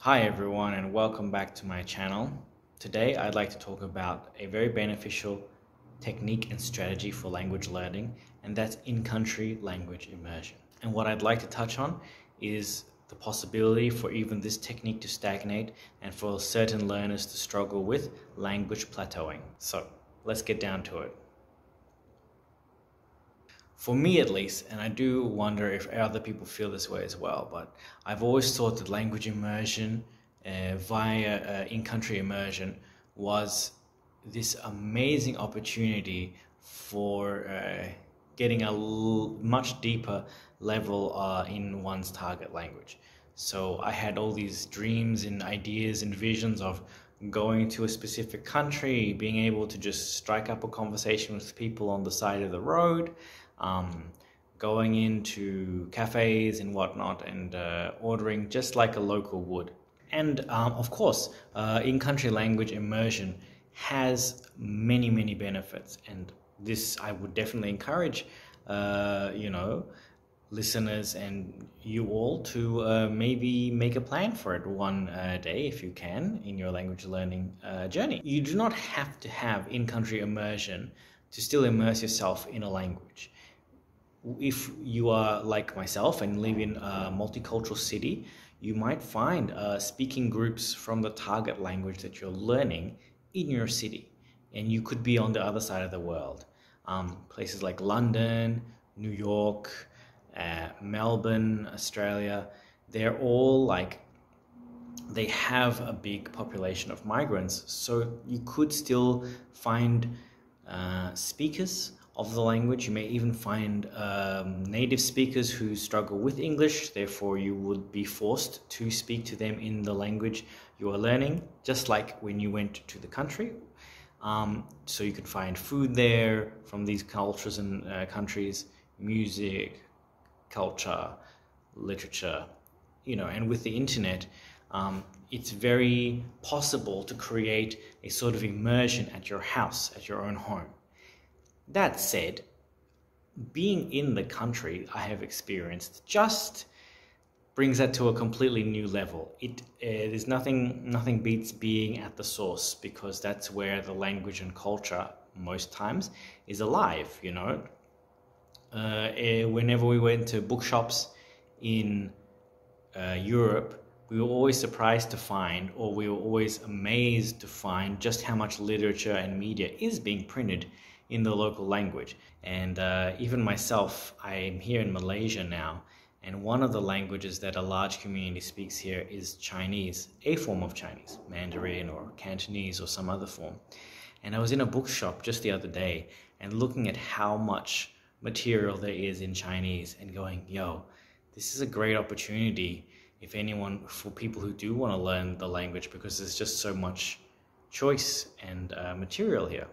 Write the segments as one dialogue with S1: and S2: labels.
S1: Hi everyone and welcome back to my channel. Today I'd like to talk about a very beneficial technique and strategy for language learning, and that's in-country language immersion. And what I'd like to touch on is the possibility for even this technique to stagnate and for certain learners to struggle with language plateauing. So let's get down to it. For me at least, and I do wonder if other people feel this way as well, but I've always thought that language immersion via in-country immersion was this amazing opportunity for getting a much deeper level in one's target language. So I had all these dreams and ideas and visions of going to a specific country, being able to just strike up a conversation with people on the side of the road, going into cafes and whatnot and ordering just like a local would. And of course, in-country language immersion has many benefits, and this I would definitely encourage listeners and you all to maybe make a plan for it one day if you can in your language learning journey. You do not have to have in-country immersion to still immerse yourself in a language. If you are like myself and live in a multicultural city, you might find speaking groups from the target language that you're learning in your city, and you could be on the other side of the world. Places like London, New York, Melbourne, Australia, they're all they have a big population of migrants, so you could still find speakers of the language. You may even find native speakers who struggle with English, therefore you would be forced to speak to them in the language you are learning, just like when you went to the country. So you could find food there from these cultures and countries, music, culture, literature, and with the internet, it's very possible to create a sort of immersion at your house, at your own home. That said, being in the country, I have experienced, just brings that to a completely new level. There's nothing beats being at the source, because that's where the language and culture most times is alive. Whenever we went to bookshops in Europe, we were always surprised to find, or we were always amazed to find, just how much literature and media is being printed in the local language. And even myself, I'm here in Malaysia now, and one of the languages that a large community speaks here is Chinese, a form of Chinese, Mandarin or Cantonese or some other form. And I was in a bookshop just the other day and looking at how much material there is in Chinese and going, yo, this is a great opportunity for people who do want to learn the language, because there's just so much choice and material here.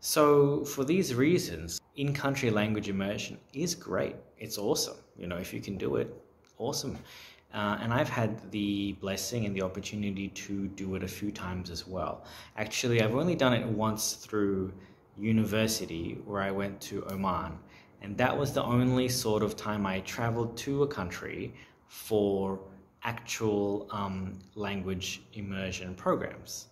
S1: So for these reasons, in-country language immersion is great. It's awesome. If you can do it, awesome. And I've had the blessing and the opportunity to do it a few times as well. Actually, I've only done it once through university, where I went to Oman. And that was the only sort of time I traveled to a country for actual language immersion programs.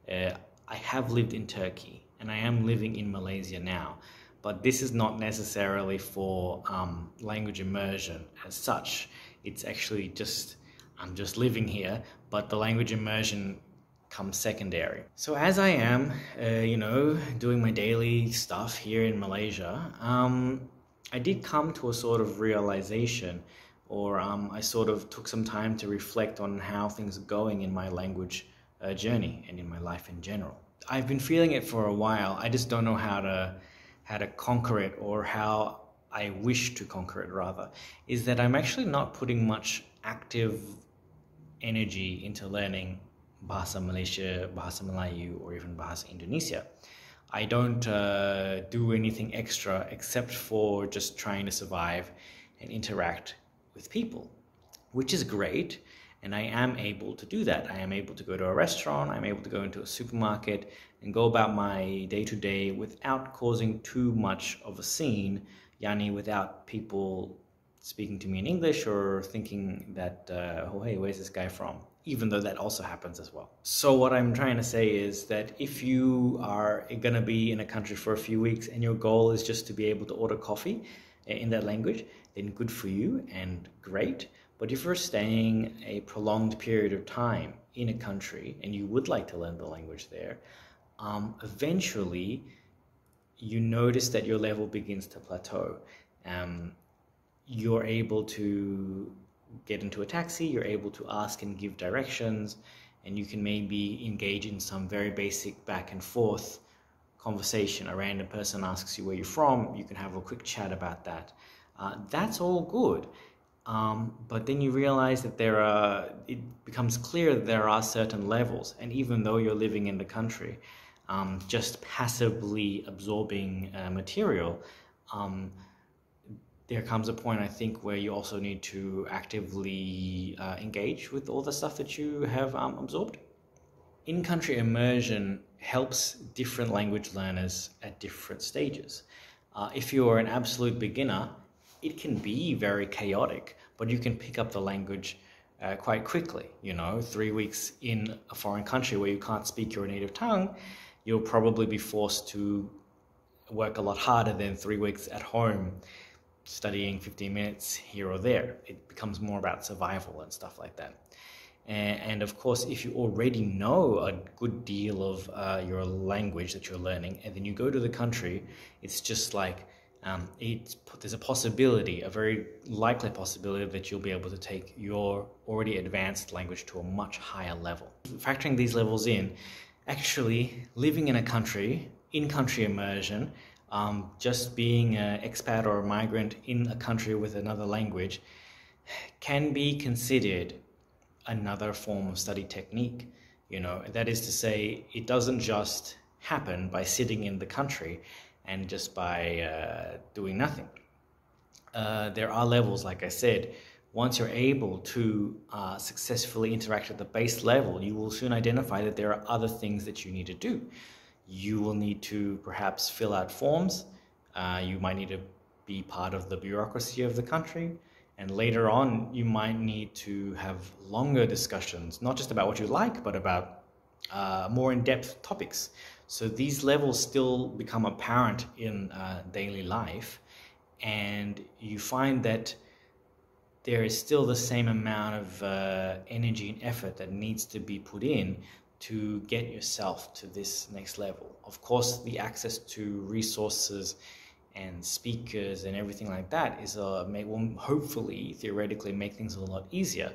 S1: I have lived in Turkey, and I am living in Malaysia now, but this is not necessarily for language immersion as such. It's actually I'm just living here, but the language immersion comes secondary. So as I am, doing my daily stuff here in Malaysia, I did come to a sort of realization, or I sort of took some time to reflect on how things are going in my language journey and in my life in general. I've been feeling it for a while. I just don't know how to conquer it, or how I wish to conquer it rather, is that I'm actually not putting much active energy into learning Bahasa Malaysia, Bahasa Melayu, or even Bahasa Indonesia. I don't do anything extra except for just trying to survive and interact with people, which is great. And I am able to do that. I am able to go to a restaurant, I'm able to go into a supermarket and go about my day-to-day without causing too much of a scene, without people speaking to me in English or thinking that, oh hey, where's this guy from? even though that also happens as well. So what I'm trying to say is that if you are going to be in a country for a few weeks and your goal is just to be able to order coffee in that language, then good for you and great. But if you're staying a prolonged period of time in a country and you would like to learn the language there, eventually you notice that your level begins to plateau. You're able to get into a taxi, you're able to ask and give directions, and you can maybe engage in some very basic back and forth conversation. A random person asks you where you're from, you can have a quick chat about that. That's all good. But then you realize that it becomes clear that there are certain levels, and even though you're living in the country, just passively absorbing material, there comes a point, I think, where you also need to actively engage with all the stuff that you have absorbed. In-country immersion helps different language learners at different stages. If you're an absolute beginner, it can be very chaotic, but you can pick up the language quite quickly. 3 weeks in a foreign country where you can't speak your native tongue, you'll probably be forced to work a lot harder than 3 weeks at home studying 15 minutes here or there. It becomes more about survival and stuff like that. And of course, if you already know a good deal of your language that you're learning, and then you go to the country, it's just like there's a possibility, a very likely possibility, that you'll be able to take your already advanced language to a much higher level. Factoring these levels in, actually living in a country, in-country immersion, just being an expat or a migrant in a country with another language can be considered another form of study technique. That is to say, it doesn't just happen by sitting in the country and just by doing nothing. There are levels, like I said. Once you're able to successfully interact at the base level, you will soon identify that there are other things that you need to do. You will need to perhaps fill out forms. You might need to be part of the bureaucracy of the country. And later on, you might need to have longer discussions, not just about what you like, but about more in-depth topics. So these levels still become apparent in daily life. And you find that there is still the same amount of energy and effort that needs to be put in to get yourself to this next level. Of course, the access to resources and speakers and everything like that will hopefully, theoretically, make things a lot easier.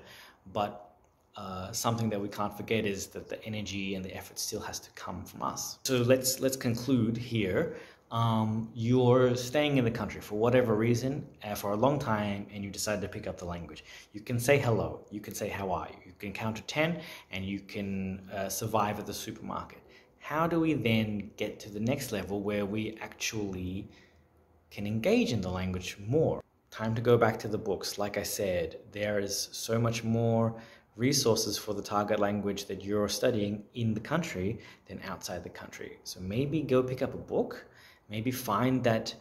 S1: But something that we can't forget is that the energy and the effort still has to come from us. So let's conclude here. You're staying in the country for whatever reason, for a long time, and you decide to pick up the language. You can say hello, you can say how are you, you can count to 10, and you can survive at the supermarket. How do we then get to the next level where we actually can engage in the language more? Time to go back to the books. Like I said, there is so much more resources for the target language that you're studying in the country than outside the country. So maybe go pick up a book. Maybe find that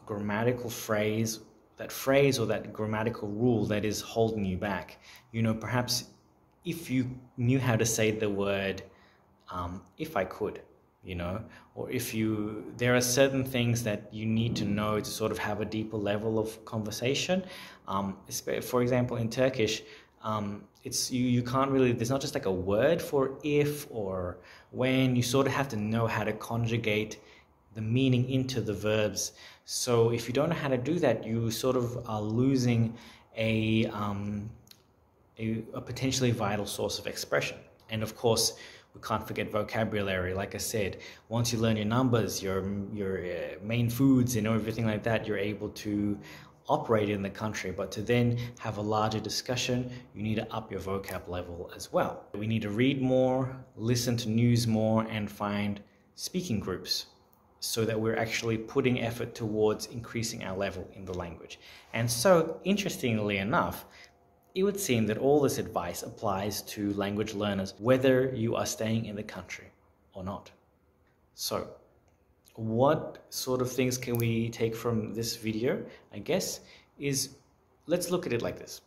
S1: grammatical phrase, or that grammatical rule that is holding you back. Perhaps if you knew how to say the word, if I could, or there are certain things that you need to know to sort of have a deeper level of conversation. For example, in Turkish, you can't really, there's not just like a word for if or when. You sort of have to know how to conjugate the meaning into the verbs. So if you don't know how to do that, you sort of are losing a potentially vital source of expression. And of course, we can't forget vocabulary. Like I said, once you learn your numbers, your main foods and everything like that, you're able to operate in the country. But to then have a larger discussion, you need to up your vocab level as well. We need to read more, listen to news more, and find speaking groups, so that we're actually putting effort towards increasing our level in the language. And so, interestingly enough, it would seem that all this advice applies to language learners, whether you are staying in the country or not. So, what sort of things can we take from this video, I guess, is let's look at it like this.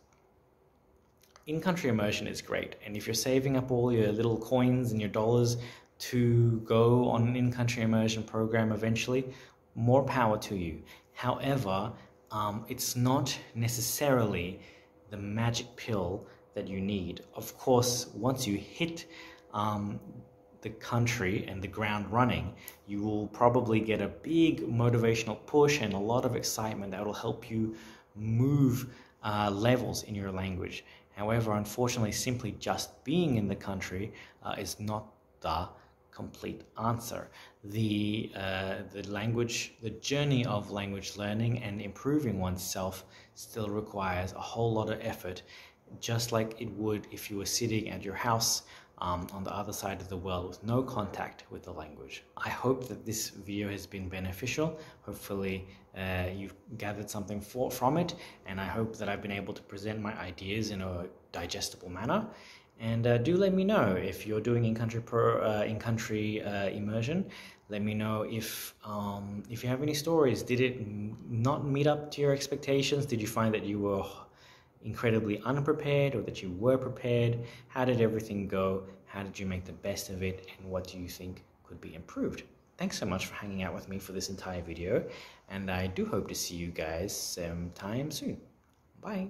S1: in-country immersion is great, and if you're saving up all your little coins and your dollars to go on an in-country immersion program eventually, more power to you. However, it's not necessarily the magic pill that you need. Of course, once you hit the country and the ground running, you will probably get a big motivational push and a lot of excitement that will help you move levels in your language. However, unfortunately, simply just being in the country is not the complete answer. The journey of language learning and improving oneself still requires a whole lot of effort, just like it would if you were sitting at your house on the other side of the world with no contact with the language. I hope that this video has been beneficial. Hopefully you've gathered something from it, and I hope that I've been able to present my ideas in a digestible manner. And do let me know if you're doing in-country immersion. Let me know if you have any stories. Did it not meet up to your expectations? Did you find that you were incredibly unprepared, or that you were prepared? How did everything go? How did you make the best of it? And what do you think could be improved? Thanks so much for hanging out with me for this entire video, and I do hope to see you guys sometime soon. Bye.